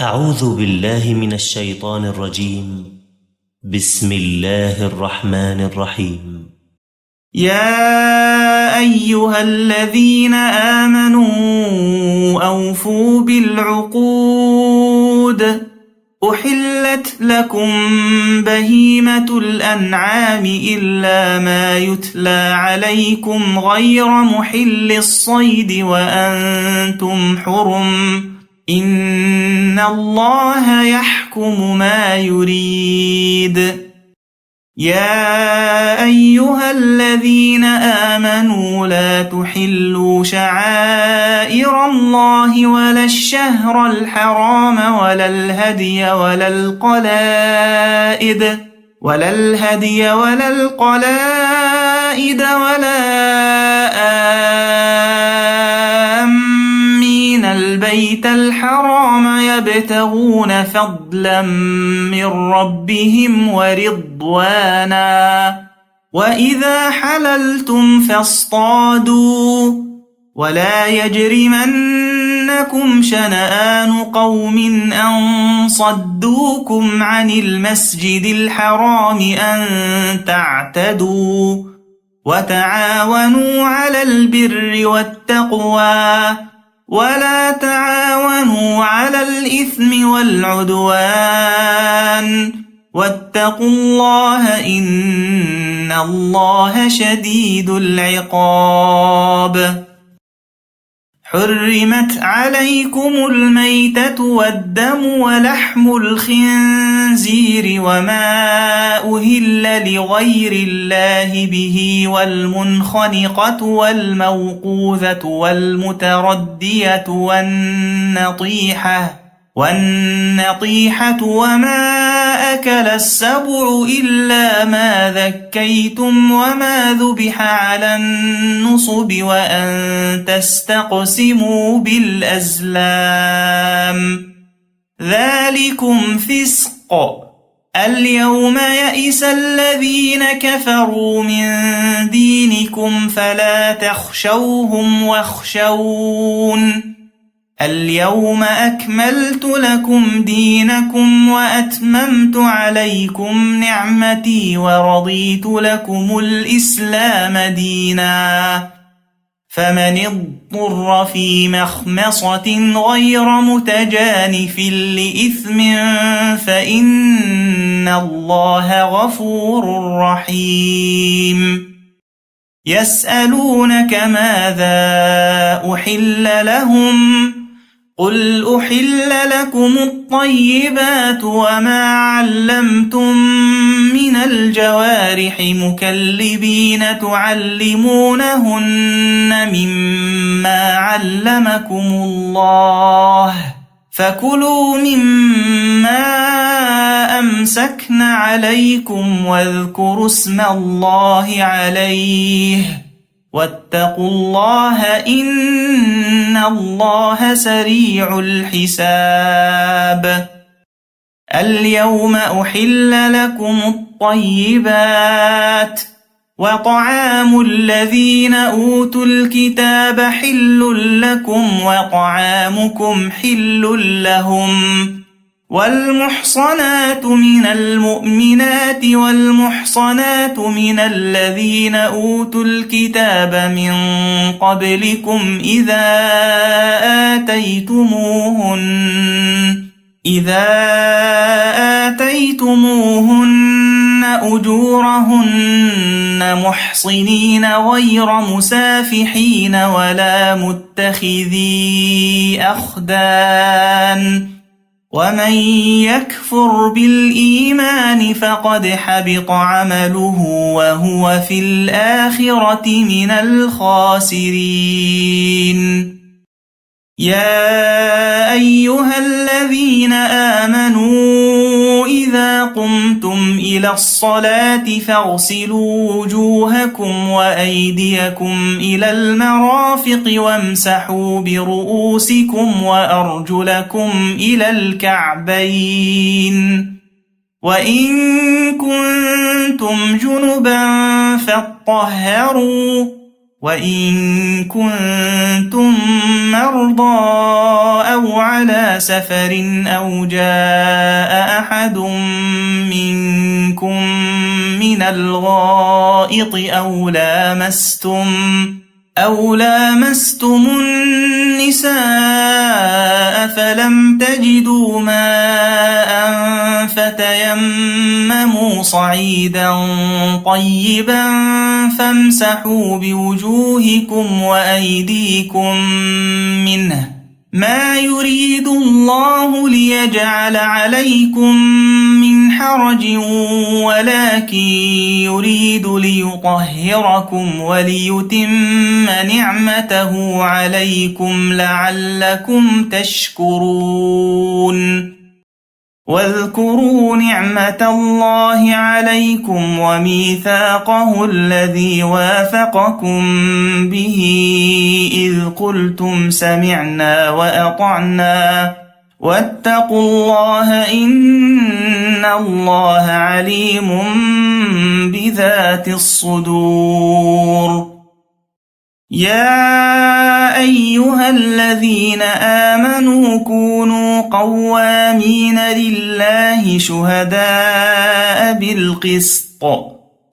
أعوذ بالله من الشيطان الرجيم. بسم الله الرحمن الرحيم. يا أيها الذين آمنوا أوفوا بالعقود أحلت لكم بهيمة الأنعام إلا ما يتلى عليكم غير محل الصيد وأنتم حرم إن الله يحكم ما يريد. يا أيها الذين آمنوا لا تحلوا شعائر الله ولا الشهر الحرام ولا الهدي ولا القلائد ولا آمين البيت الحرام يبتغون فضلا من ربهم ورضوانا وإذا حللتم فاصطادوا ولا يجرمنكم شنآن قوم أن صدوكم عن المسجد الحرام أن تعتدوا وتعاونوا على البر والتقوى ولا تعاونوا على الإثم والعدوان واتقوا الله إن الله شديد العقاب. حرمت عليكم الميتة والدم ولحم الخنزير وما أهل لغير الله به والمنخنقة والموقوذة والمتردية والنطيحة وما أكل السبع إلا ما ذكيتم وما ذبح على النصب وأن تستقسموا بالأزلام ذلكم فسق. اليوم يئس الذين كفروا من دينكم فلا تخشوهم واخشون اليوم أكملت لكم دينكم وأتممت عليكم نعمتي ورضيت لكم الإسلام دينا فمن اضطر في مخمصة غير متجانف لإثم فإن الله غفور رحيم. يسألونك ماذا أحل لهم قل أحل لكم الطيبات وما علمتم من الجوارح مكلبين تعلمونهن مما علمكم الله فكلوا مما أمسكن عليكم واذكروا اسم الله عليه واتقوا الله إن الله سريع الحساب. اليوم أحل لكم الطيبات وطعام الذين أوتوا الكتاب حل لكم وطعامكم حل لهم والمحصنات من المؤمنات والمحصنات من الذين أوتوا الكتاب من قبلكم إذا آتيتموهن أجورهن محصنين غير مسافحين ولا متخذي أخدان ومن يكفر بالإيمان فقد حبط عمله وهو في الآخرة من الخاسرين. يا أيها الذين آمنوا إذا قمتم إلى الصلاة فاغسلوا وجوهكم وأيديكم إلى المرافق وامسحوا برؤوسكم وأرجلكم إلى الكعبين وإن كنتم جنبا فاطهروا وإن كنتم مرضى أو على سفر أو جاء أحد منكم من الغائط أو لامستم النساء فلم تجدوا ماء فتيمموا صعيدا طيبا فامسحوا بوجوهكم وأيديكم منه ما يريد الله ليجعل عليكم من حرج ولكن يريد ليطهركم وليتم نعمته عليكم لعلكم تشكرون واذكروا نعمة الله عليكم وميثاقه الذي واثقكم به إذ قلتم سمعنا وأطعنا واتقوا الله إن الله عليم بذات الصدور يا أيها الذين آمنوا كونوا قوامين لله شهداء بالقسط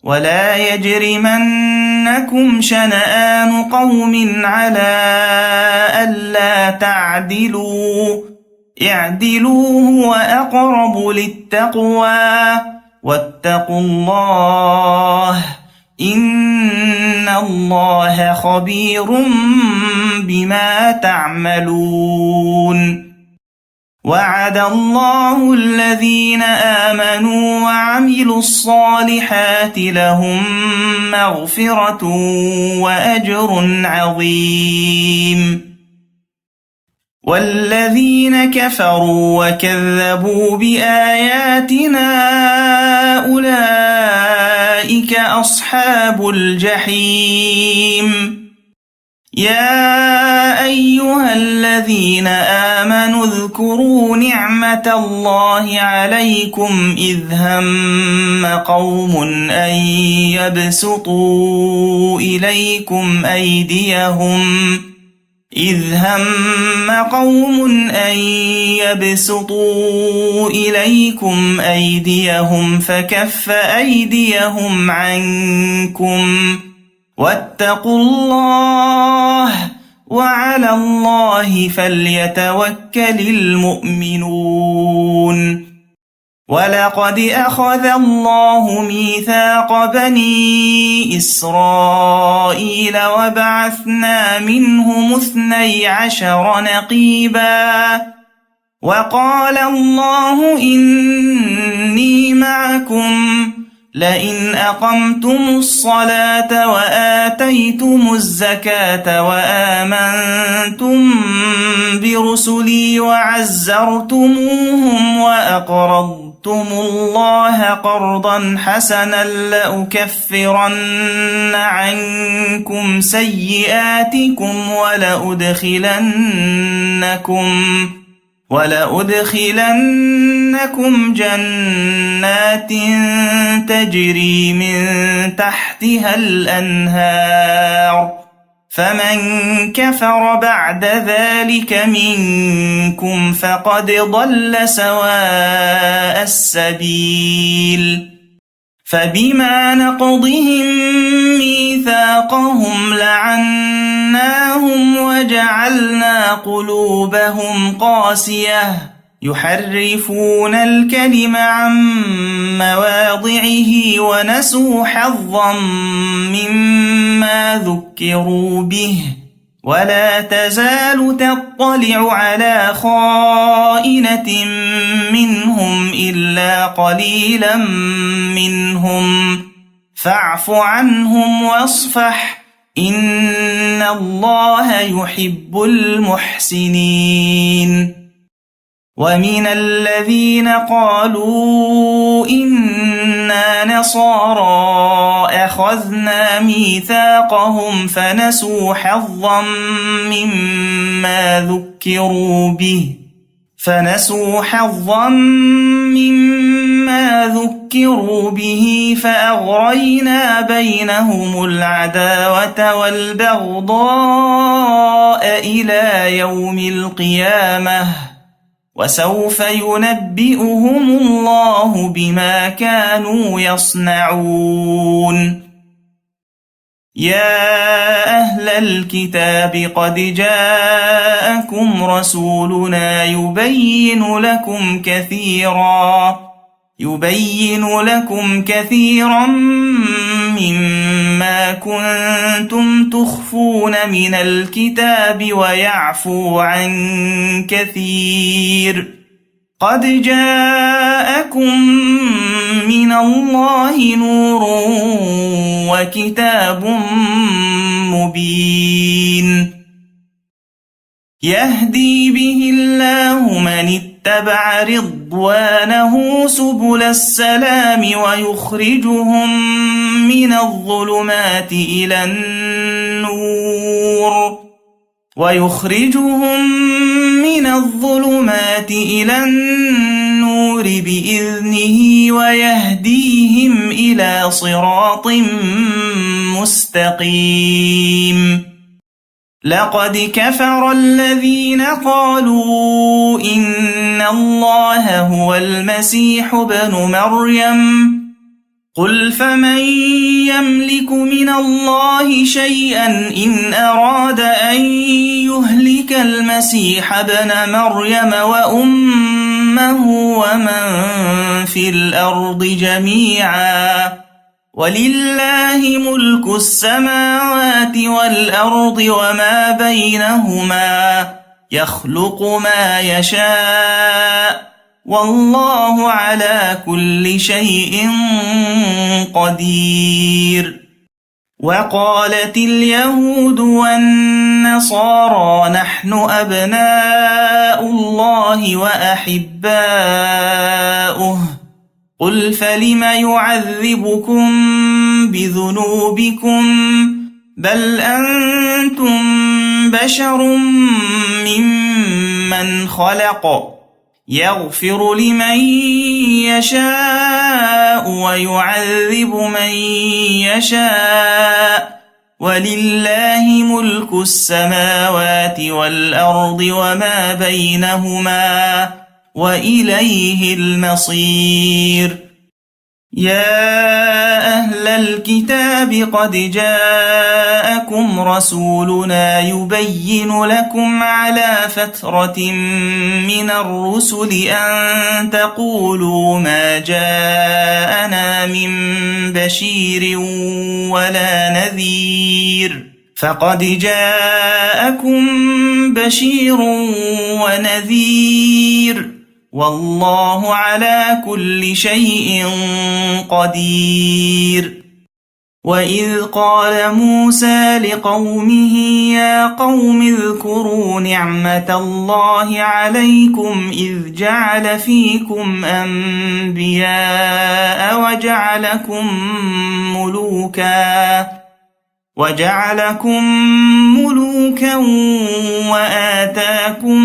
ولا يجرمنكم شنآن قوم على ألا تعدلوا اعدلوا هو أقرب للتقوى واتقوا الله إن الله خبير بما تعملون وعد الله الذين آمنوا وعملوا الصالحات لهم مغفرة وأجر عظيم والذين كفروا وكذبوا بآياتنا أولئك أصحاب الجحيم يا أيها الذين آمنوا اذكروا نعمة الله عليكم إذ هم قوم أن يبسطوا إليكم أيديهم فكف أيديهم عنكم واتقوا الله وعلى الله فليتوكل المؤمنون ولقد أخذ الله ميثاق بني إسرائيل وبعثنا منهم 12 نقيبا وقال الله إني معكم لئن أقمتم الصلاة وآتيتم الزكاة وآمنتم برسلي وعزرتموهم وأقرضتم الله قرضا حسنا لأكفرن عنكم سيئاتكم ولأدخلنكم جنات تجري من تحتها الأنهار فمن كفر بعد ذلك منكم فقد ضل سواء السبيل فبما نقضهم ميثاقهم لعناهم وجعلنا قلوبهم قاسية يحرفون الكلم عن مواضعه ونسوا حظا مما ذكروا به ولا تزال تطلع على خائنة منهم إلا قليلا منهم فاعف عنهم واصفح إن الله يحب المحسنين ومن الذين قالوا إنا نصارى أخذنا ميثاقهم فنسوا حظا مما ما ذكروا به فأغرينا بينهم العداوة والبغضاء إلى يوم القيامة وسوف ينبئهم الله بما كانوا يصنعون يا أهل الكتاب قد جاءكم رسولنا يبين لكم كثيرا مما كنتم تخفون من الكتاب ويعفو عن كثير قد جاءكم من الله نور وكتاب مبين يهدي به الله من اتبع رضوانه سبل السلام ويخرجهم من الظلمات إلى النور بإذنه ويهديهم إلى صراط مستقيم لقد كفر الذين قالوا إن الله هو المسيح ابن مريم قل فمن يملك من الله شيئا إن أراد أن يهلك المسيح ابن مريم وأمه ومن في الأرض جميعا ولله ملك السماوات والأرض وما بينهما يخلق ما يشاء والله على كل شيء قدير وقالت اليهود والنصارى نحن أبناء الله وأحباؤه قل فلم يعذبكم بذنوبكم بل أنتم بشر ممن خلق يغفر لمن يشاء ويعذب من يشاء ولله ملك السماوات والأرض وما بينهما وإليه المصير يا أهل الكتاب قد جاءكم رسولنا يبين لكم على فترة من الرسل أن تقولوا ما جاءنا من بشير ولا نذير فقد جاءكم بشير ونذير والله على كل شيء قدير وإذ قال موسى لقومه يا قوم اذكروا نعمة الله عليكم إذ جعل فيكم أنبياء وجعلكم ملوكا وآتاكم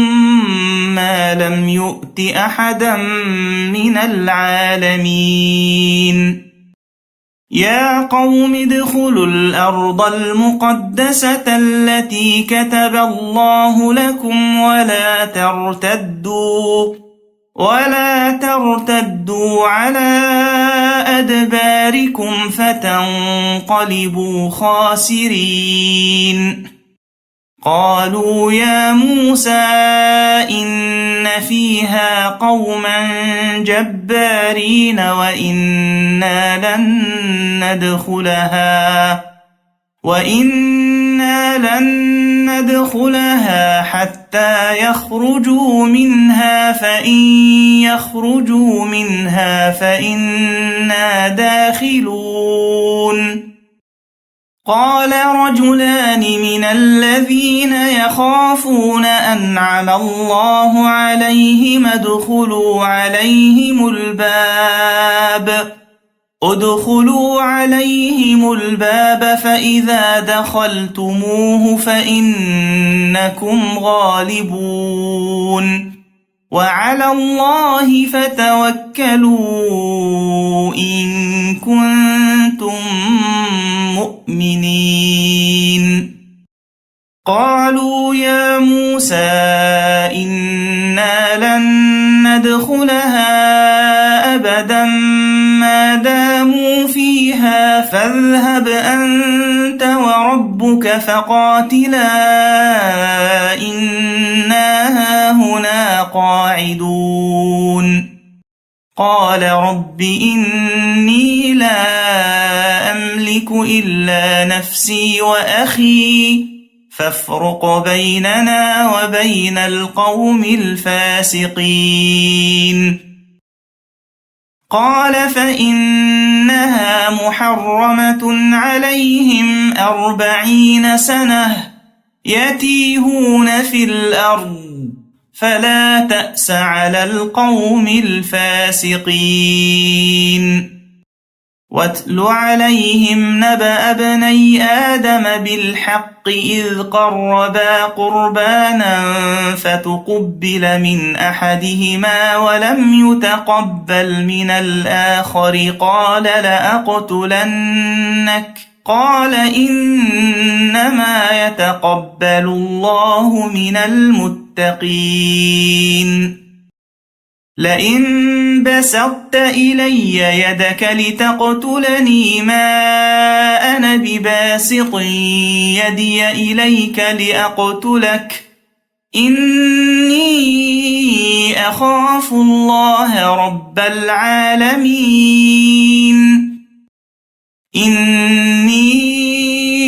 ما لم يؤت أحدا من العالمين يا قوم ادخلوا الأرض المقدسة التي كتب الله لكم ولا ترتدوا على أدباركم فتنقلبوا خاسرين قالوا يا موسى إن فيها قوما جبارين وإنا لن ندخلها حتى يخرجوا منها فإن يخرجوا منها فإنا داخلون قال رجلان من الذين يخافون أنعم الله عليهم ادخلوا عليهم الباب فإذا دخلتموه فإنكم غالبون وعلى الله فتوكلوا إن كنتم مؤمنين قالوا يا موسى إنا لن ندخلها أبدا ما داموا فيها فاذهب أنت وربك فقاتلا إنا هاهنا قاعدون قال رب إني لا أملك إلا نفسي وأخي فافرق بيننا وبين القوم الفاسقين قال فإنها محرمة عليهم 40 سنة يتيهون في الأرض فلا تأس على القوم الفاسقين واتل عليهم نبأ ابني آدم بالحق إذ قربا قربانا فتقبل من أحدهما ولم يتقبل من الآخر قال لأقتلنك قال إنما يتقبل الله من المتقين لئن بسطت إلي يدك لتقتلني ما أنا بباسط يدي إليك لأقتلك إني أخاف الله رب العالمين إني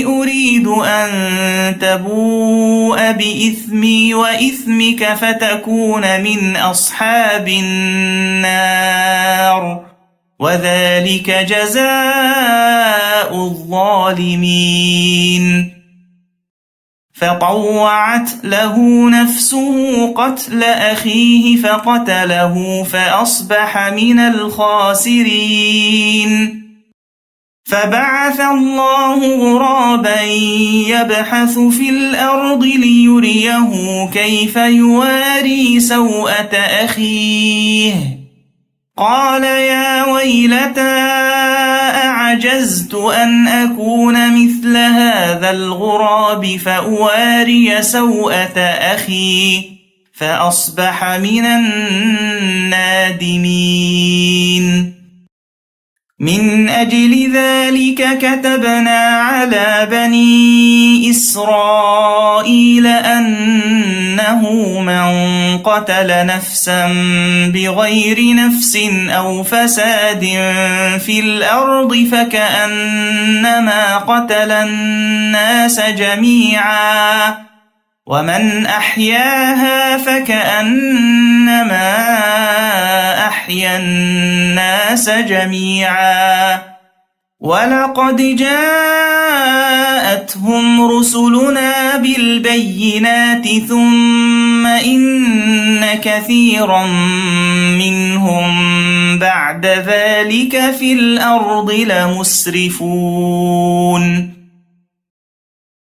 أريد أن تبوء بإثمي وإثمك فتكون من أصحاب النار وذلك جزاء الظالمين فطوعت له نفسه قتل أخيه فقتله فأصبح من الخاسرين فبعث الله غرابا يبحث في الأرض ليريه كيف يواري سوءة أخيه قال يا ويلتى أعجزت أن أكون مثل هذا الغراب فأواري سوءة أخي فأصبح من النادمين من أجل ذلك كتبنا على بني إسرائيل أنه من قتل نفسا بغير نفس أو فساد في الأرض فكأنما قتل الناس جميعا ومن أحياها فكأنما أحيا الناس جميعا ولقد جاءتهم رسلنا بالبينات ثم إن كثيرا منهم بعد ذلك في الأرض لمسرفون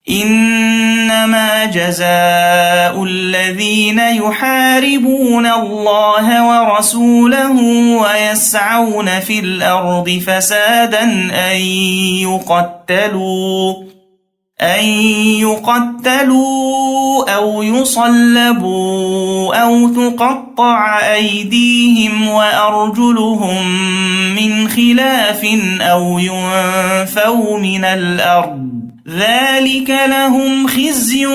إنما جزاء الذين يحاربون الله ورسوله ويسعون في الأرض فسادا أن يقتلوا أو يصلبوا أو تقطع أيديهم وأرجلهم من خلاف أو ينفوا من الأرض ذلك لهم خزي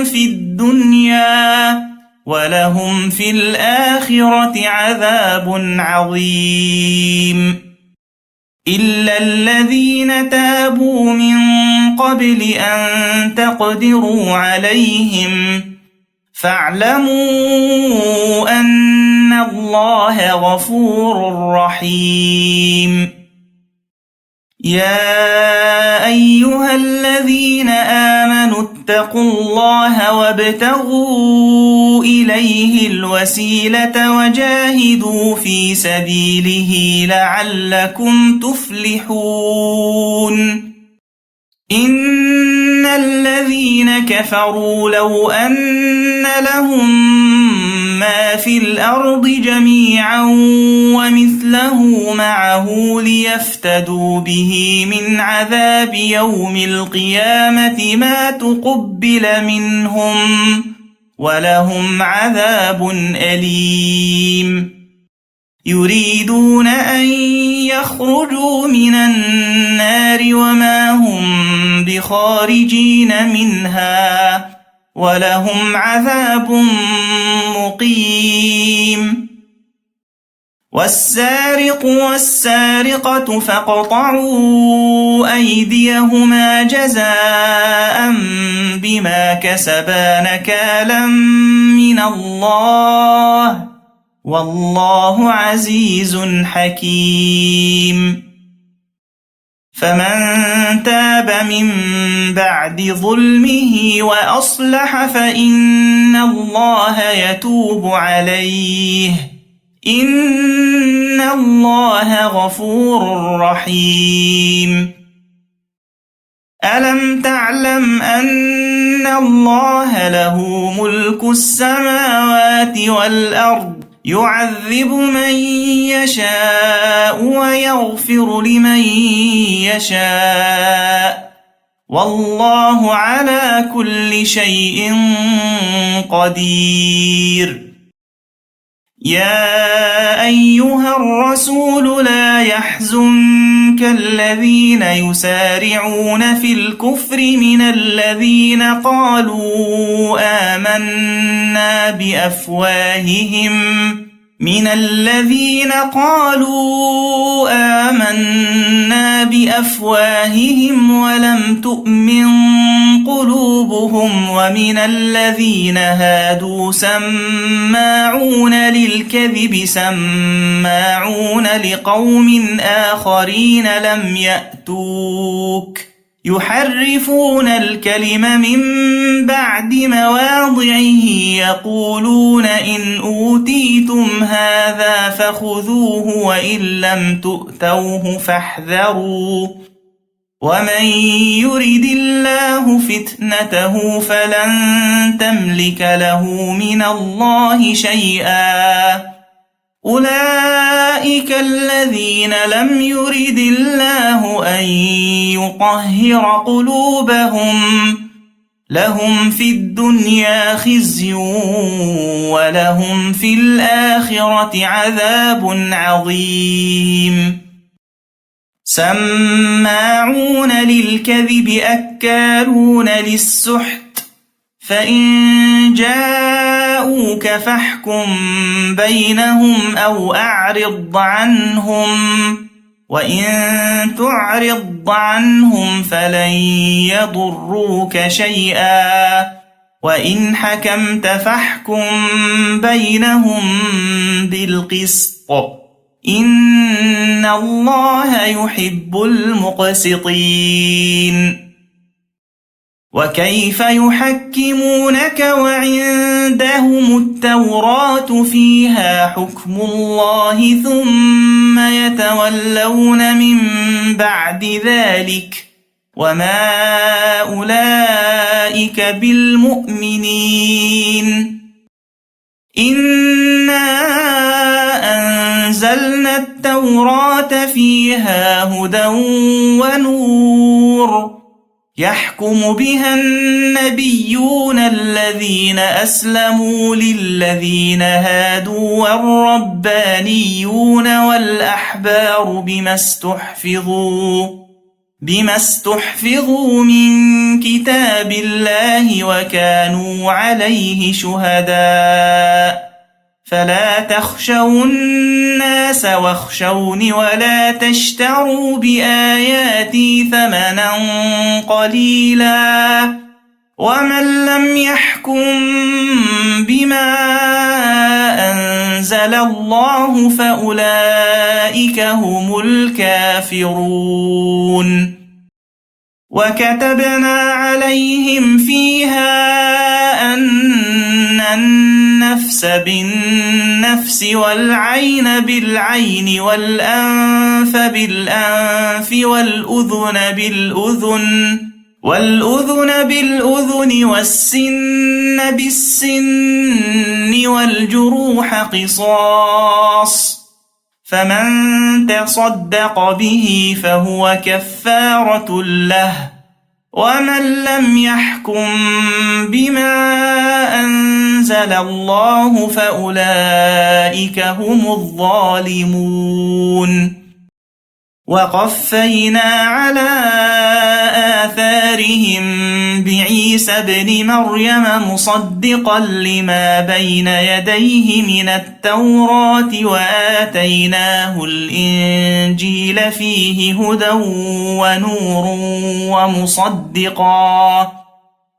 في الدنيا ولهم في الآخرة عذاب عظيم إلا الذين تابوا من قبل أن تقدروا عليهم فاعلموا أن الله غفور رحيم يا أيها الذين آمنوا اتقوا الله وابتغوا إليه الوسيلة وجاهدوا في سبيله لعلكم تفلحون إن الذين كفروا لو أن لهم ما في الأرض جميعا ومثله معه ليفتدوا به من عذاب يوم القيامة ما تقبل منهم ولهم عذاب أليم يريدون أن يخرجوا من النار وما هم بخارجين منها ولهم عذاب مقيم والسارق والسارقة فاقطعوا أيديهما جزاء بما كسبا نكالا من الله والله عزيز حكيم فمن تاب من بعد ظلمه وأصلح فإن الله يتوب عليه إن الله غفور رحيم ألم تعلم أن الله له ملك السماوات والأرض يعذب من يشاء ويغفر لمن يشاء والله على كل شيء قدير يا أيها الرسول لا يحزنك الذين يسارعون في الكفر من الذين قالوا آمنا بأفواههم ولم تؤمن قلوبهم ومن الذين هادوا سماعون للكذب سماعون لقوم آخرين لم يأتوك يحرفون الكلم من بعد مواضعه يقولون إن أوتيتم هذا فخذوه وإن لم تؤتوه فاحذروا ومن يرد الله فتنته فلن تملك له من الله شيئا أولئك الذين لم يرد الله أن يطهر قلوبهم لهم في الدنيا خزي ولهم في الآخرة عذاب عظيم سماعون للكذب أكالون للسحت فإن جاءوك فاحكم بينهم أو أعرض عنهم وإن تعرض عنهم فلن يضروك شيئا وإن حكمت فاحكم بينهم بالقسط إن الله يحب المقسطين وكيف يحكمونك وعندهم التوراة فيها حكم الله ثم يتولون من بعد ذلك وما أولئك بالمؤمنين إنا أنزلنا التوراة فيها هدى ونور يحكم بها النبيون الذين أسلموا للذين هادوا والربانيون والأحبار بما استحفظوا من كتاب الله وكانوا عليه شهداء فلا تخشوا الناس واخشوني ولا تشتروا بآياتي ثمنا قليلا ومن لم يحكم بما أنزل الله فأولئك هم الكافرون وكتبنا عليهم فيها أن النفس بالنفس والعين بالعين والأنف بالأنف والأذن بالأذن والأذن بالأذن والسن بالسن والجروح قصاص، فمن تصدق به فهو كفارة له، ومن لم يحكم بما أنزل الله فأولئك هم الظالمون. وقفينا على آثارهم بعيسى ابن مريم مصدقا لما بين يديه من التوراة وآتيناه الإنجيل فيه هدى ونور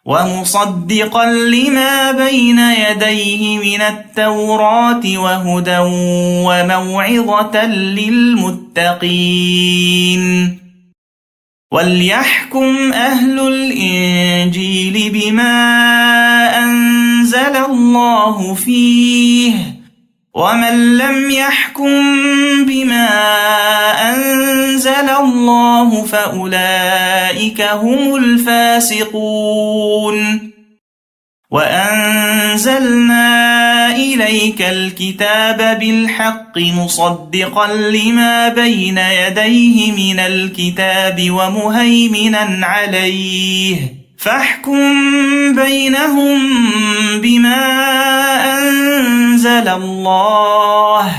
ومصدقا لما بين يديه من التوراة وهدى وموعظة للمتقين. وليحكم أهل الإنجيل بما أنزل الله فيه، ومن لم يحكم بما أنزل الله فأولئك هم الفاسقون. وأنزلنا إليك الكتاب بالحق مصدقا لما بين يديه من الكتاب ومهيمنا عليه، فاحكم بينهم بما أنزل الله،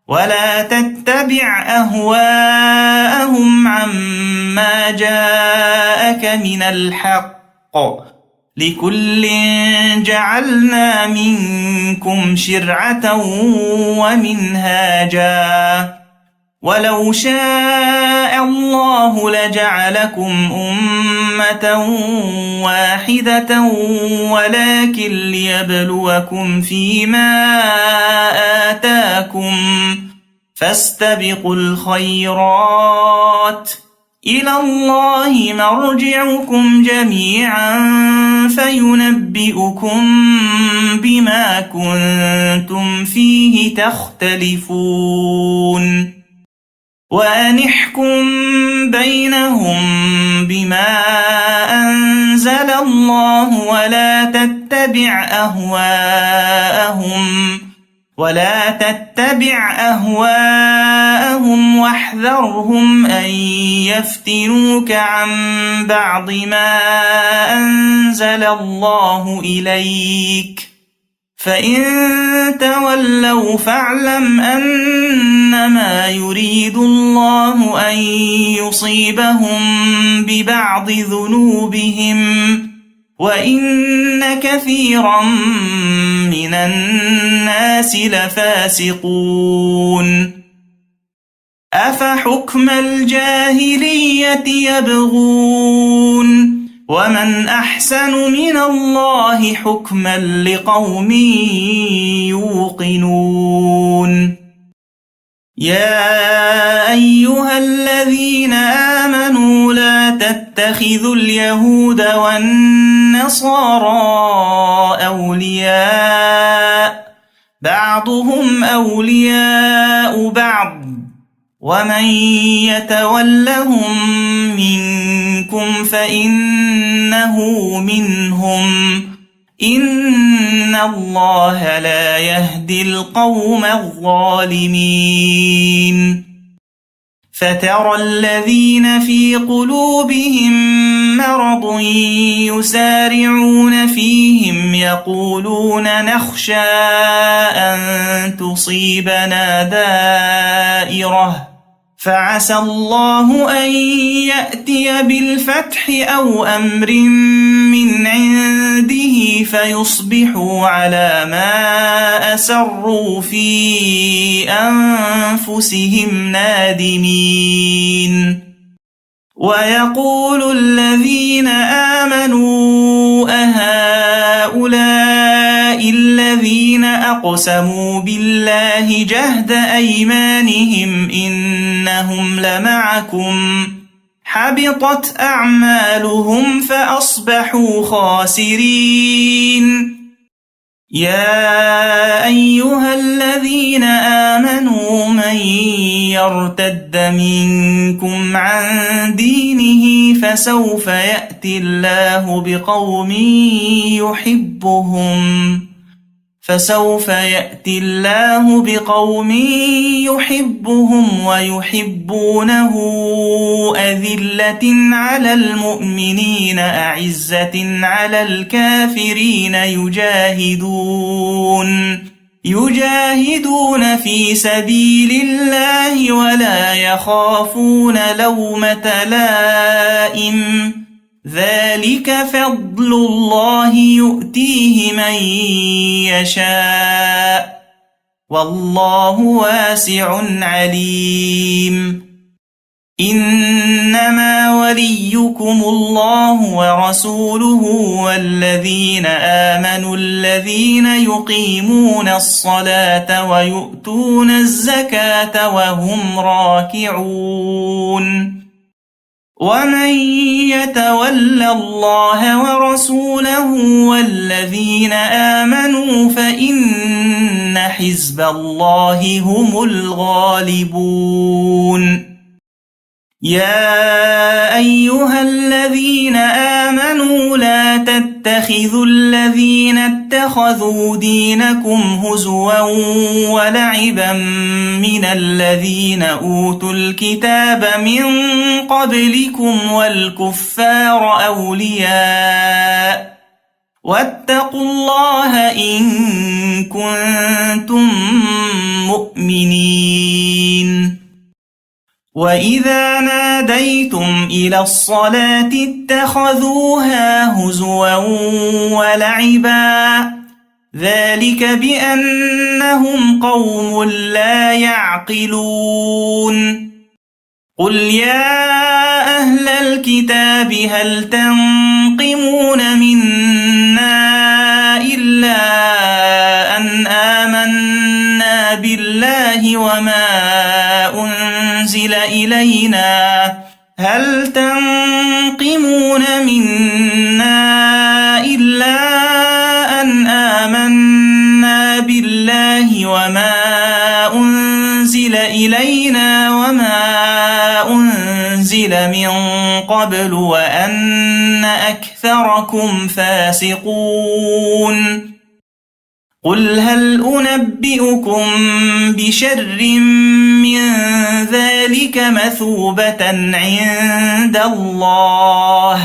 ولا تتبع أهواءهم عما جاءك من الحق، لكل جعلنا منكم شرعة ومنهاجا، ولو شاء الله لجعلكم أمة واحدة ولكن ليبلوكم فيما آتاكم، فاستبقوا الخيرات، إلى الله مرجعكم جميعا فينبئكم بما كنتم فيه تختلفون. وأن احكم بينهم بما أنزل الله ولا تتبع أهواءهم واحذرهم أن يفتنوك عن بعض ما أنزل الله إليك، فإن تولوا فاعلم أنما يريد الله أن يصيبهم ببعض ذنوبهم، وإن كثيرا من الناس لفاسقون. أفحكم الجاهلية يبغون، ومن أحسن من الله حكما لقوم يوقنون. يا أيها الذين آمنوا لا تتخذوا اليهود والنصارى أولياء، بعضهم أولياء بعض، ومن يتولهم منكم فإنه منهم، إن الله لا يهدي القوم الظالمين. فترى الذين في قلوبهم مرض يسارعون فيهم يقولون نخشى أن تصيبنا دائرة، فعسى الله أن يأتي بالفتح أو أمر من عنده فيصبحوا على ما أسروا في أنفسهم نادمين. ويقول الذين آمنوا أهؤلاء الذين أقسموا بالله جهد أيمانهم إنهم لمعكم، حبطت أعمالهم فأصبحوا خاسرين. يا أيها الذين آمنوا من يرتد منكم عن دينه فسوف يأتي الله بقوم يحبهم ويحبونه أذلة على المؤمنين أعزة على الكافرين يجاهدون في سبيل الله ولا يخافون لومة لائم ذلك فضل الله يؤتيه من يشاء والله واسع عليم إنما وليكم الله ورسوله والذين آمنوا الذين يقيمون الصلاة ويؤتون الزكاة وهم راكعون ومن يتول الله ورسوله والذين آمنوا فإن حزب الله هم الغالبون يا أيها الذين آمنوا لا تتخذوا الذين اتخذوا دينكم هزوا ولعبا من الذين أوتوا الكتاب من قبلكم والكفار أولياء واتقوا الله إن كنتم مؤمنين وإذا ناديتم إلى الصلاة اتخذوها هزوا ولعبا ذلك بأنهم قوم لا يعقلون قل يا أهل الكتاب هل تنقمون منا إلا أن آمنا بالله وما أنزل إلينا وما أنزل من قبل وأن أكثركم فاسقون قل هل أنبئكم بشر من ذلك مثوبة عند الله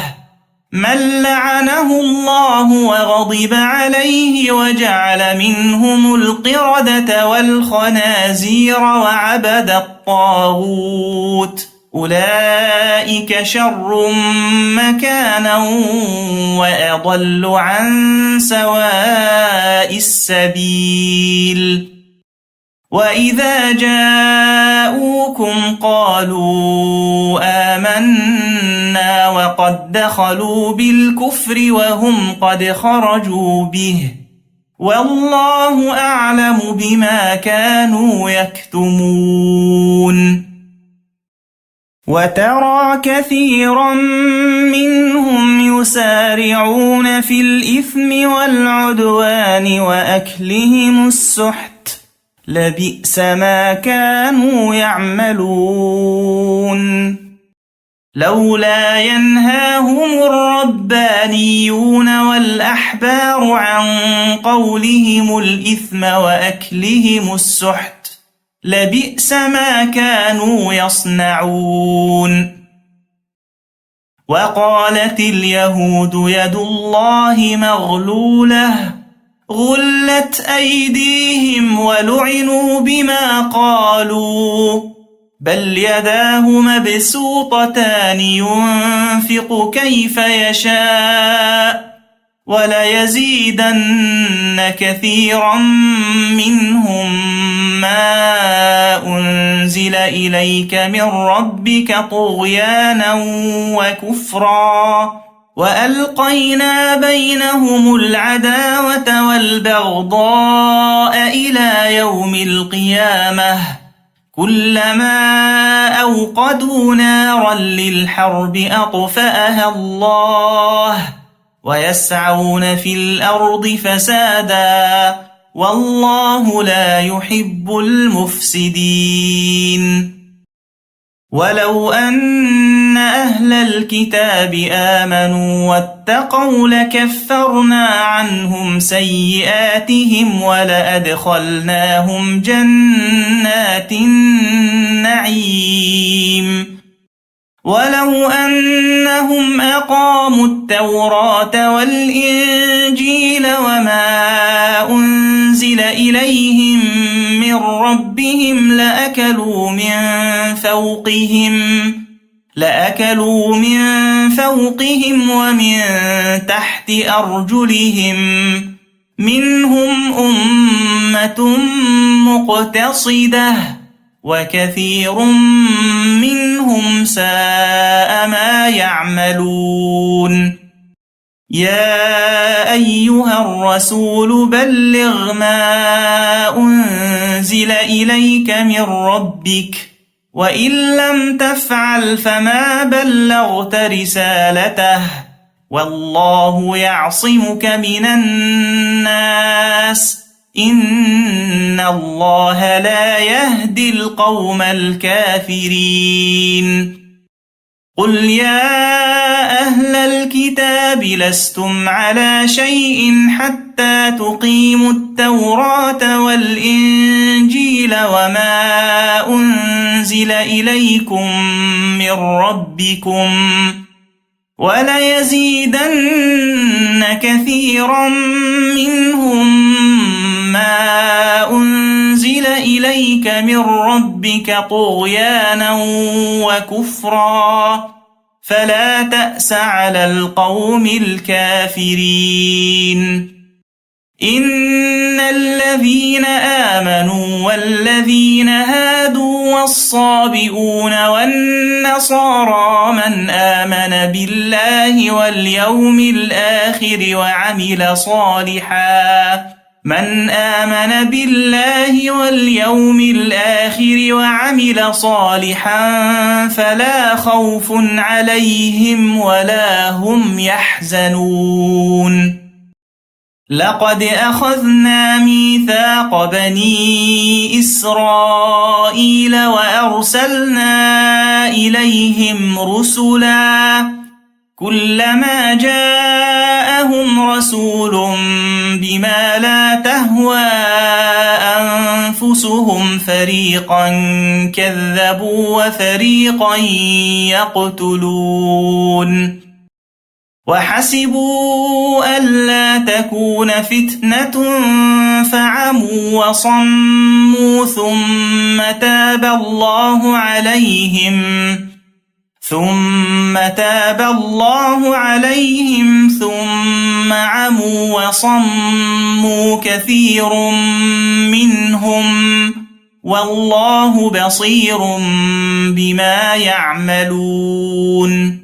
من لعنه الله وغضب عليه وجعل منهم القردة والخنازير وعبد الطاغوت أولئك شر مكانا وأضل عن سواء السبيل وإذا جاءوكم قالوا آمنا وقد دخلوا بالكفر وهم قد خرجوا به والله أعلم بما كانوا يكتمون وترى كثيرا منهم يسارعون في الإثم والعدوان وأكلهم السحت لبئس ما كانوا يعملون لولا ينهاهم الربانيون والأحبار عن قولهم الإثم وأكلهم السحت لبئس ما كانوا يصنعون وقالت اليهود يد الله مغلولة غلت أيديهم ولعنوا بما قالوا بل يداه مبسوطتان ينفق كيف يشاء وليزيدن كثيرا منهم ما أنزل إليك من ربك طغيانا وكفرا وألقينا بينهم العداوة والبغضاء إلى يوم القيامة كلما أوقدوا نارا للحرب أطفأها الله ويسعون في الأرض فسادا والله لا يحب المفسدين. ولو أن أهل الكتاب آمنوا واتقوا لكفرنا عنهم سيئاتهم ولأدخلناهم جنات النعيم. ولو أنهم أقاموا التوراة والإنجيل وما أنزل إليهم من ربهم لأكلوا من فوقهم ومن تحت أرجلهم منهم أمة مقتصدة وكثير منهم ساء ما يعملون. يا أيها الرسول بلغ ما أنزل إليك من ربك وإن لم تفعل فما بلغت رسالته والله يعصمك من الناس إن الله لا يهدي القوم الكافرين. قل يا أهل الكتاب لستم على شيء حتى تقيموا التوراة والإنجيل وما أنزل إليكم من ربكم وليزيدن كثيرا منهم ما أنزل إليك من ربك طغيانا وكفرا فلا تأس على القوم الكافرين. إن الذين آمنوا والذين هادوا والصابئون والنصارى من آمن بالله واليوم الآخر وعمل صالحا فلا خوف عليهم ولا هم يحزنون. لقد أخذنا ميثاق بني إسرائيل وأرسلنا إليهم رسلا كلما جاءهم رسول بما لا تهوى أنفسهم فريقا كذبوا وفريقا يقتلون. وحسبوا ألا تكون فتنة فعموا وصموا ثم تاب الله عليهم ثم عموا وصموا كثير منهم والله بصير بما يعملون.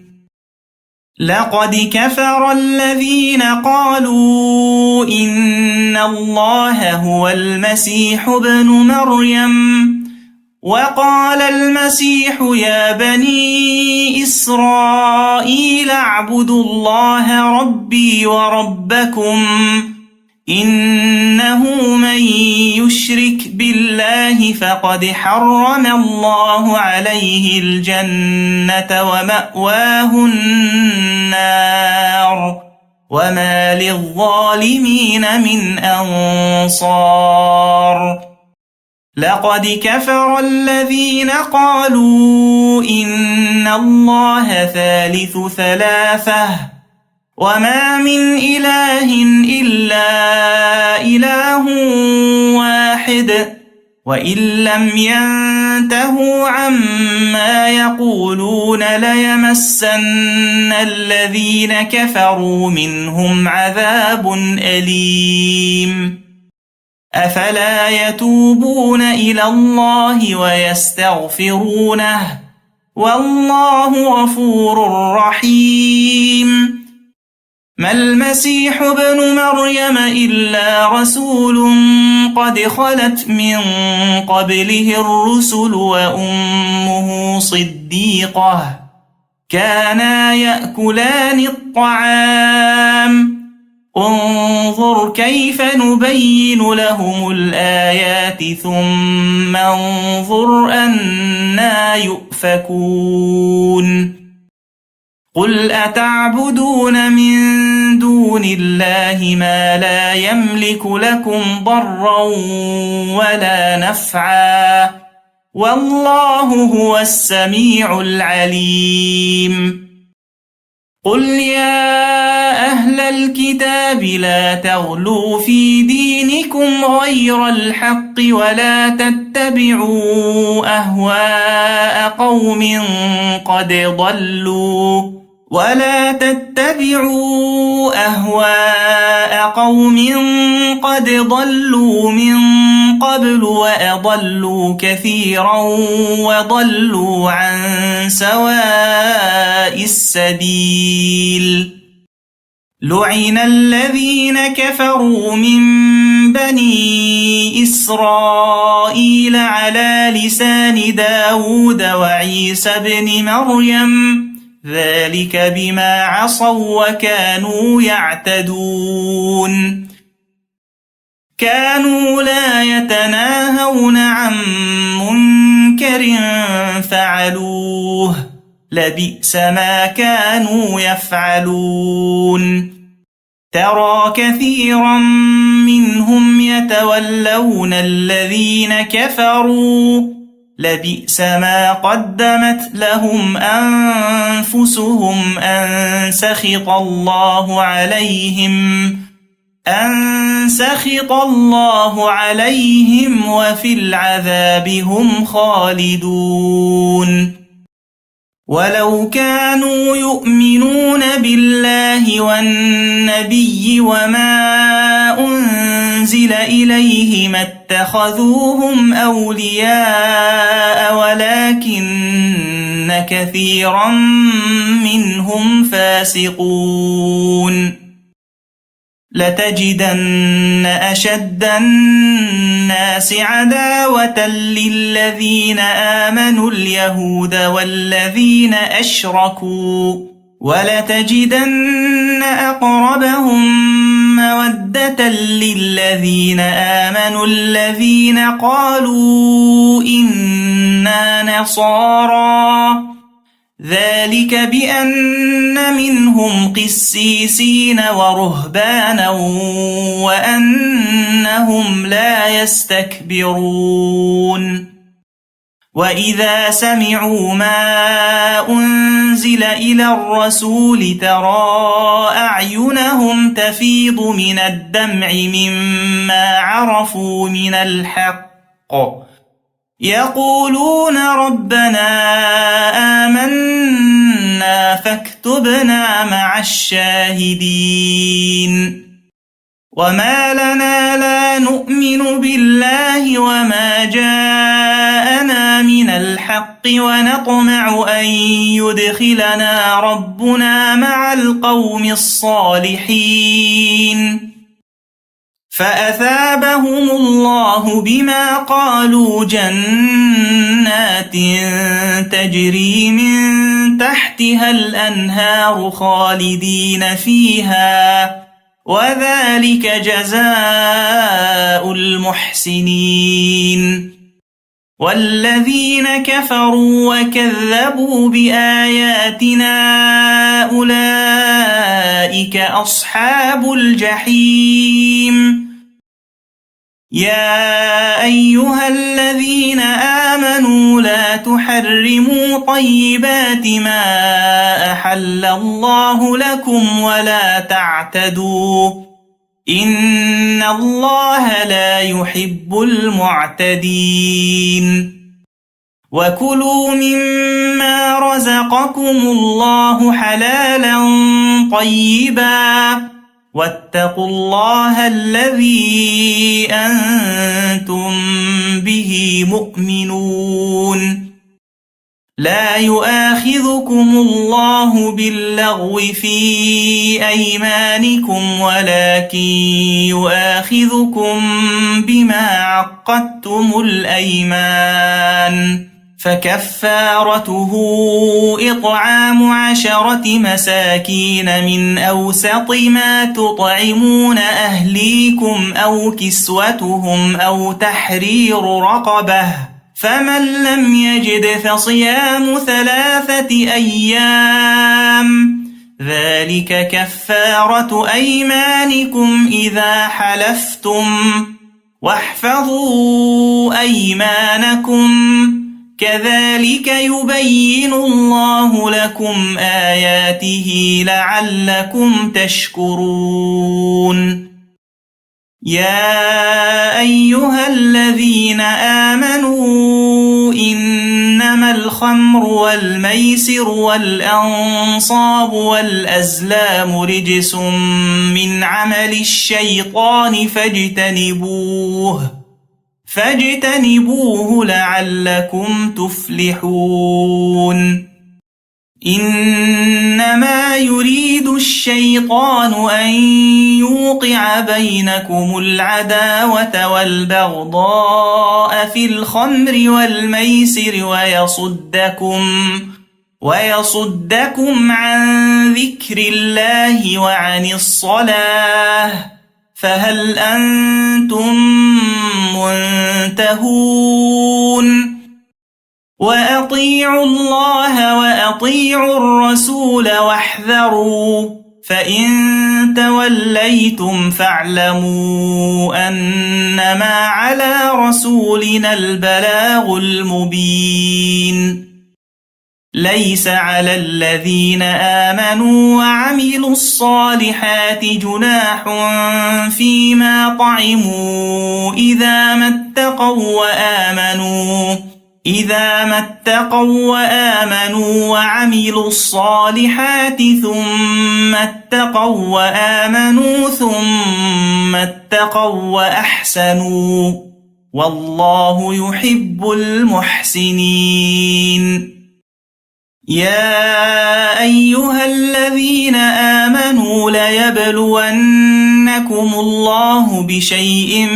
لقد كفر الذين قالوا إن الله هو المسيح ابن مريم وقال المسيح يا بني إسرائيل اعبدوا الله ربي وربكم إنه من يشرك بالله فقد حرم الله عليه الجنة ومأواه النار وما للظالمين من أنصار. لقد كفر الذين قالوا إن الله ثالث ثلاثة وما من إله إلا إله واحد وإن لم ينتهوا عما يقولون ليمسن الذين كفروا منهم عذاب أليم. أفلا يتوبون إلى الله ويستغفرونه والله غفور رحيم. ما المسيح ابن مريم إلا رسول قد خلت من قبله الرسل وأمه صديقة كانا يأكلان الطعام انظر كيف نبين لهم الآيات ثم انظر أنى يؤفكون قل أتعبدون من دون الله ما لا يملك لكم ضرا ولا نفعا والله هو السميع العليم قل يا أهل الكتاب لا تغلوا في دينكم غير الحق ولا تتبعوا أهواء قوم قد ضلوا من قبل وأضلوا كثيرا وضلوا عن سواء السبيل لعن الذين كفروا من بني إسرائيل على لسان داود وعيسى بن مريم ذلك بما عصوا وكانوا يعتدون كانوا لا يتناهون عن منكر فعلوه لبئس ما كانوا يفعلون ترى كثيرا منهم يتولون الذين كفروا لبئس ما قدمت لهم أنفسهم أن سخط الله عليهم وفي العذاب هم خالدون ولو كانوا يؤمنون بالله والنبي وما أنزل إليه ما اتخذوهم أولياء ولكن كثيرا منهم فاسقون لتجدن أشد الناس عداوة للذين آمنوا اليهود والذين أشركوا ولتجدن أقربهم مودة للذين آمنوا الذين قالوا إنا نصارى ذلك بأن منهم قسيسين ورهبانا وأنهم لا يستكبرون وإذا سمعوا ما أنزل إلى الرسول ترى أعينهم تفيض من الدمع مما عرفوا من الحق يقولون ربنا آمنا فاكتبنا مع الشاهدين وما لنا لا نؤمن بالله وما جاءنا من الحق ونطمع أن يدخلنا ربنا مع القوم الصالحين فأثابهم الله بما قالوا جنات تجري من تحتها الأنهار خالدين فيها وذلك جزاء المحسنين والذين كفروا وكذبوا بآياتنا أولئك أصحاب الجحيم يا أيها الذين آمنوا لا تحرموا طيبات ما أحل الله لكم ولا تعتدوا إن الله لا يحب المعتدين وكلوا مما رزقكم الله حلالا طيبا واتقوا الله الذي أنتم به مؤمنون لا يؤاخذكم الله باللغو في أيمانكم ولكن يؤاخذكم بما عقدتم الأيمان فكفارته إطعام 10 مساكين من أوسط ما تطعمون أهليكم أو كسوتهم أو تحرير رقبة، فمن لم يجد فصيام 3 أيام، ذلك كفارة أيمانكم إذا حلفتم، واحفظوا أيمانكم، كذلك يبين الله لكم آياته لعلكم تشكرون. يا أيها الذين آمنوا إنما الخمر والميسر والأنصاب والأزلام رجس من عمل الشيطان فاجتنبوه لعلكم تفلحون. إنما يريد الشيطان أن يوقع بينكم العداوة والبغضاء في الخمر والميسر ويصدكم عن ذكر الله وعن الصلاة، فهل أنتم منتهون؟ وأطيعوا الله وأطيعوا الرسول واحذروا، فإن توليتم فاعلموا أنما على رسولنا البلاغ المبين. ليس على الذين آمنوا وعملوا الصالحات جناح فيما طعموا إذا ما اتقوا وآمنوا وعملوا الصالحات ثم اتقوا وأحسنوا، والله يحب المحسنين. يا أيها الذين آمنوا ليبلونكم الله بشيء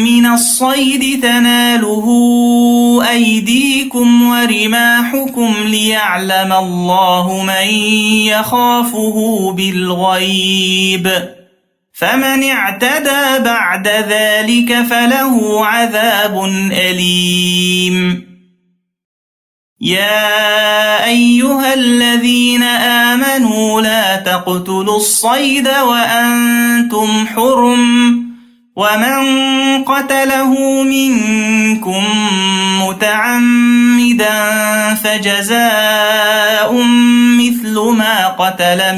من الصيد تناله أيديكم ورماحكم ليعلم الله من يخافه بالغيب، فمن اعتدى بعد ذلك فله عذاب أليم. يا أيها الذين آمنوا لا تقتلوا الصيد وأنتم حرم، ومن قتله منكم متعمدا فجزاء مثل ما قتل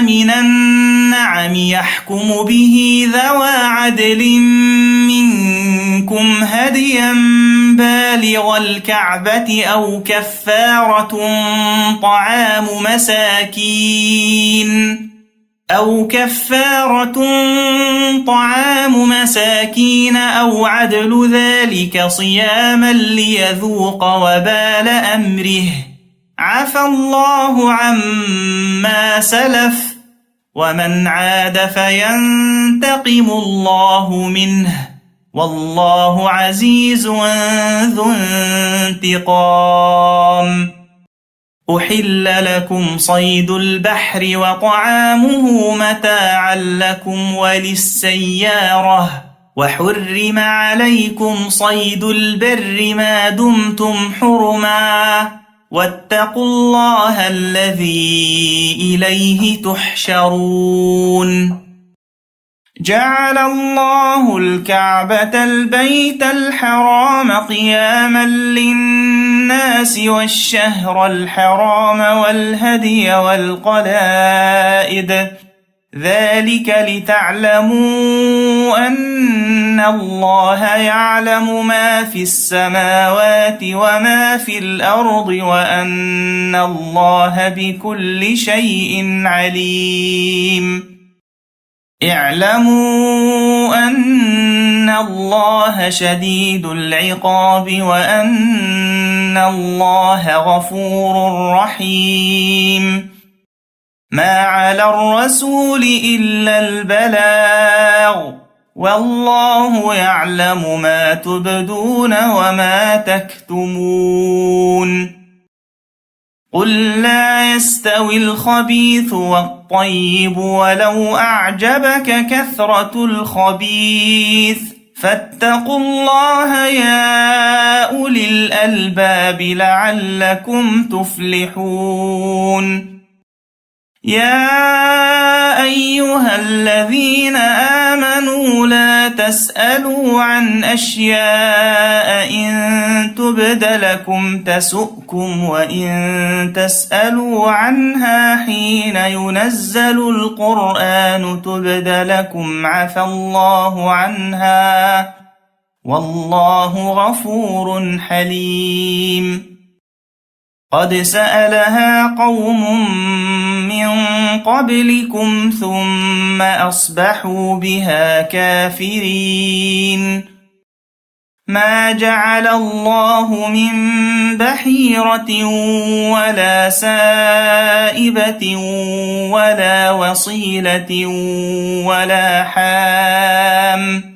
من النعم يحكم به ذوى عدل منكم هديا بالغ الكعبة أو كفارة طعام مساكين أو عدل ذلك صياما ليذوق وبال أمره، عفى الله عما سلف، ومن عاد فينتقم الله منه، والله عزيز ذو انتقام. أحل لكم صيد البحر وطعامه متاعا لكم وللسيارة، وحرم عليكم صيد البر ما دمتم حرما، واتقوا الله الذي إليه تحشرون. جعل الله الكعبة البيت الحرام قياما للناس والشهر الحرام والهدي والقلائد، ذلك لتعلموا أن الله يعلم ما في السماوات وما في الأرض وأن الله بكل شيء عليم. اعلموا أن الله شديد العقاب وأن الله غفور رحيم. ما على الرسول إلا البلاغ والله يعلم ما تبدون وما تكتمون قل لا يستوي الخبيث والطيب ولو أعجبك كثرة الخبيث فاتقوا الله يا أولي الألباب لعلكم تفلحون يا أيها الذين آمنوا لا تسألوا عن أشياء إن تبد لكم تسؤكم وإن تسألوا عنها حين ينزل القرآن تبد لكم عفى الله عنها والله غفور حليم قد سألها قوم من قبلكم ثم أصبحوا بها كافرين ما جعل الله من بحيرة ولا سائبة ولا وصيلة ولا حام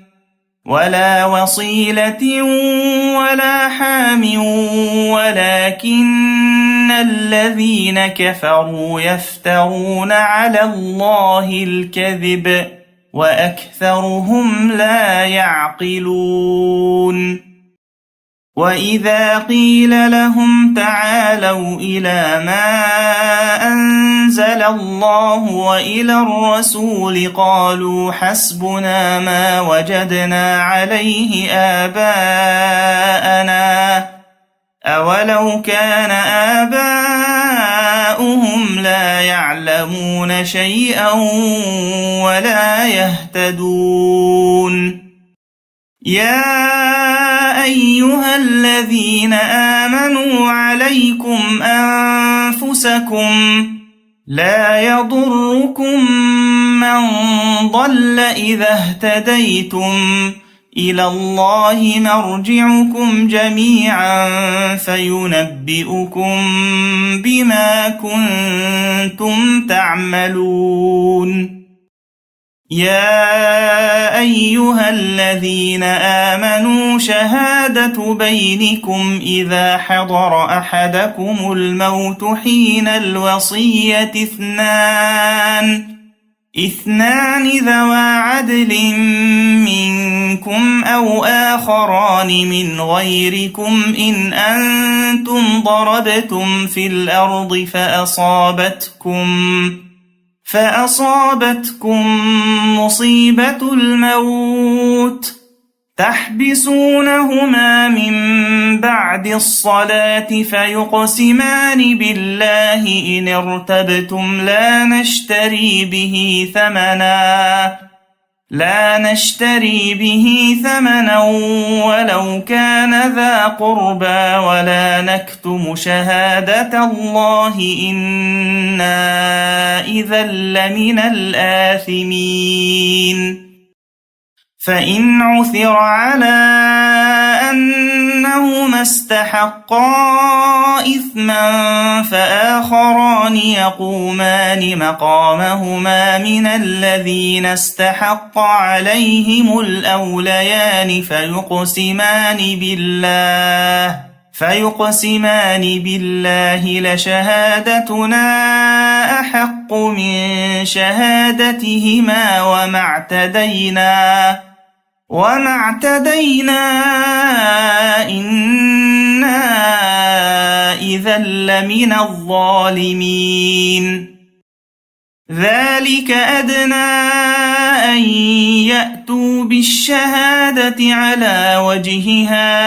ولكن الذين كفروا يفترون على الله الكذب وأكثرهم لا يعقلون وإذا قيل لهم تعالوا إلى ما أنزل الله وإلى الرسول قالوا حسبنا ما وجدنا عليه آباءنا أولو كان آباؤهم لا يعلمون شيئا ولا يهتدون يا أيها الذين آمنوا عليكم أنفسكم لا يضركم من ضل إذا اهتديتم إلى الله مرجعكم جميعا فينبئكم بما كنتم تعملون يا أيها الذين آمنوا شهادة بينكم إذا حضر أحدكم الموت حين الوصية اثنان ذوى عدل منكم أو آخران من غيركم إن أنتم ضربتم في الأرض فأصابتكم مصيبة الموت تحبسونهما من بعد الصلاة فيقسمان بالله إن ارتبتم لا نشتري به ثمنا ولو كان ذا قربى ولا نكتم شهادة الله إنا إذا لمن الآثمين فإن عثر على أنهما استحقا إثما فآخران يقومان مقامهما من الذين استحق عليهم الأوليان فيقسمان بالله لشهادتنا أحق من شهادتهما وما اعتدينا إنا إذا لمن الظالمين ذلك أدنى أن يأتوا بالشهادة على وجهها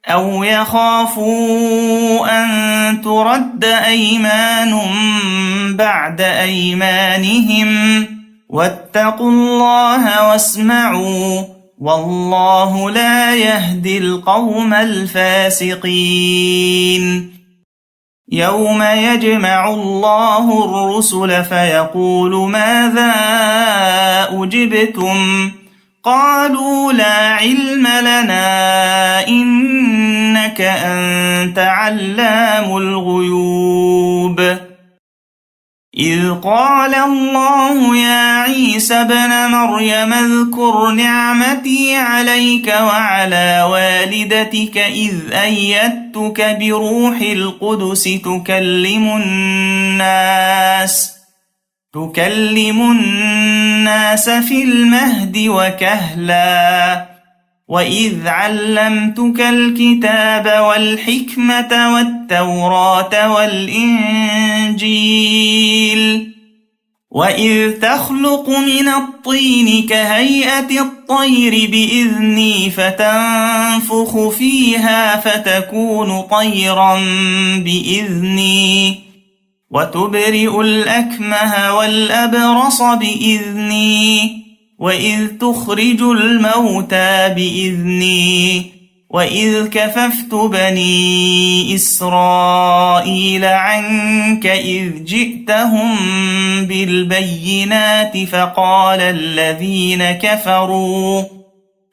أو يخافوا أن ترد أيمان بعد أيمانهم واتقوا الله واسمعوا والله لا يهدي القوم الفاسقين يوم يجمع الله الرسل فيقول ماذا أجبتم قالوا لا علم لنا إنك أنت علام الغيوب إذ قال الله يا عيسى ابن مريم اذكر نعمتي عليك وعلى والدتك إذ أيدتك بروح القدس تكلم الناس في المهد وكهلا وإذ علمتك الكتاب والحكمة والتوراة والإنجيل وإذ تخلق من الطين كهيئة الطير بإذني فتنفخ فيها فتكون طيرا بإذني وتبرئ الأكمه والأبرص بإذني وإذ تخرج الموتى بإذني وإذ كففت بني إسرائيل عنك إذ جئتهم بالبينات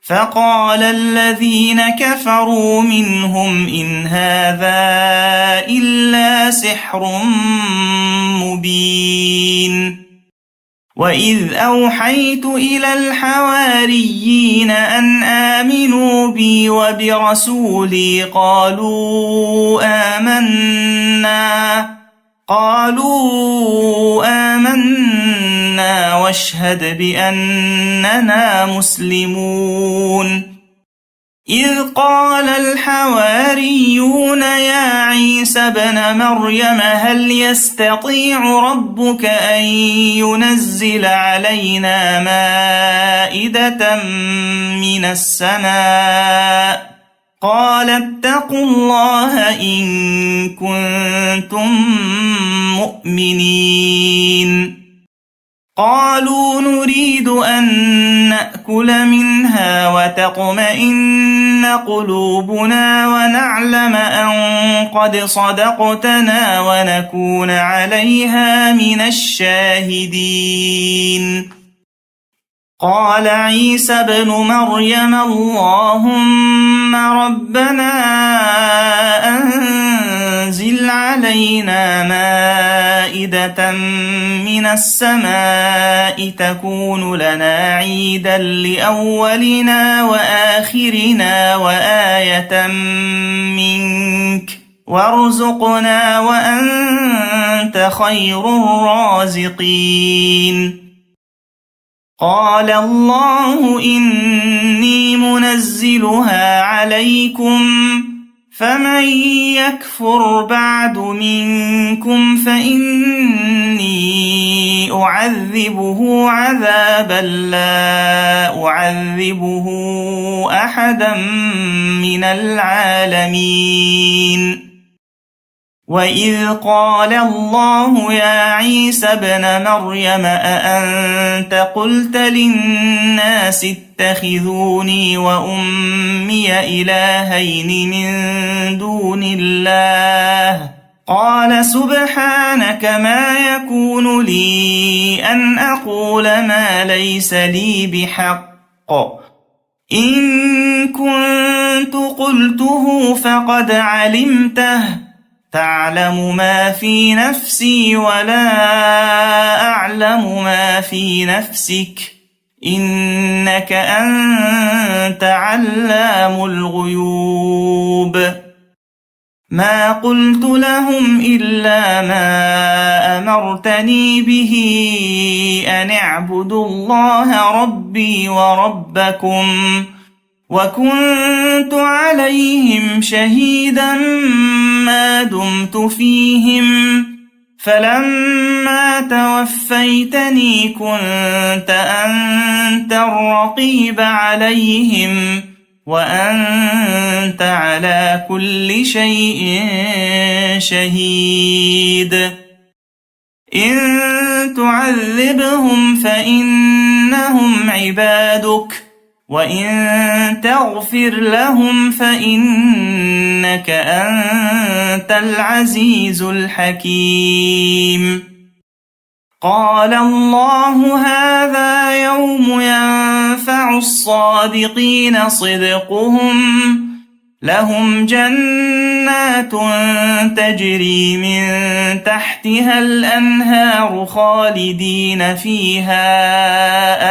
فقال الذين كفروا منهم إن هذا إلا سحر مبين وإذ أوحيت إلى الحواريين أن آمنوا بي وبرسولي قالوا آمنا واشهد بأننا مسلمون إذ قال الحواريون يا عيسى ابن مريم هل يستطيع ربك أن ينزل علينا مائدة من السماء قال اتقوا الله إن كنتم مؤمنين قالوا نريد أن نأكل منها وتطمئن قلوبنا ونعلم أن قد صدقتنا ونكون عليها من الشاهدين قال عيسى ابن مريم اللهم ربنا أنزل علينا مائدة من السماء تكون لنا عيدا لأولنا وآخرنا وآية منك وارزقنا وأنت خير الرازقين قال الله إني منزلها عليكم فمن يكفر بعد منكم فإني أعذبه عذابا لا أعذبه أحدا من العالمين وإذ قال الله يا عيسى ابن مريم أأنت قلت للناس اتخذوني وأمي إلهين من دون الله قال سبحانك ما يكون لي أن أقول ما ليس لي بحق إن كنت قلته فقد علمته تعلم ما في نفسي ولا أعلم ما في نفسك إنك أنت علام الغيوب ما قلت لهم إلا ما أمرتني به أن اعبدوا الله ربي وربكم وكنت عليهم شهيدا ما دمت فيهم فلما توفيتني كنت أنت الرقيب عليهم وأنت على كل شيء شهيد إن تعذبهم فإنهم عبادك وإن تغفر لهم فإنك أنت العزيز الحكيم قال الله هذا يوم ينفع الصادقين صدقهم لهم جنات تجري من تحتها الأنهار خالدين فيها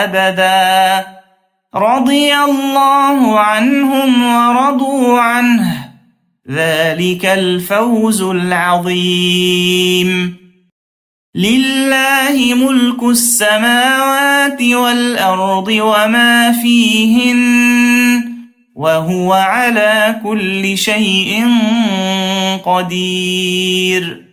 أبدا رضي الله عنهم ورضوا عنه ذلك الفوز العظيم لله ملك السماوات والأرض وما فيهن وهو على كل شيء قدير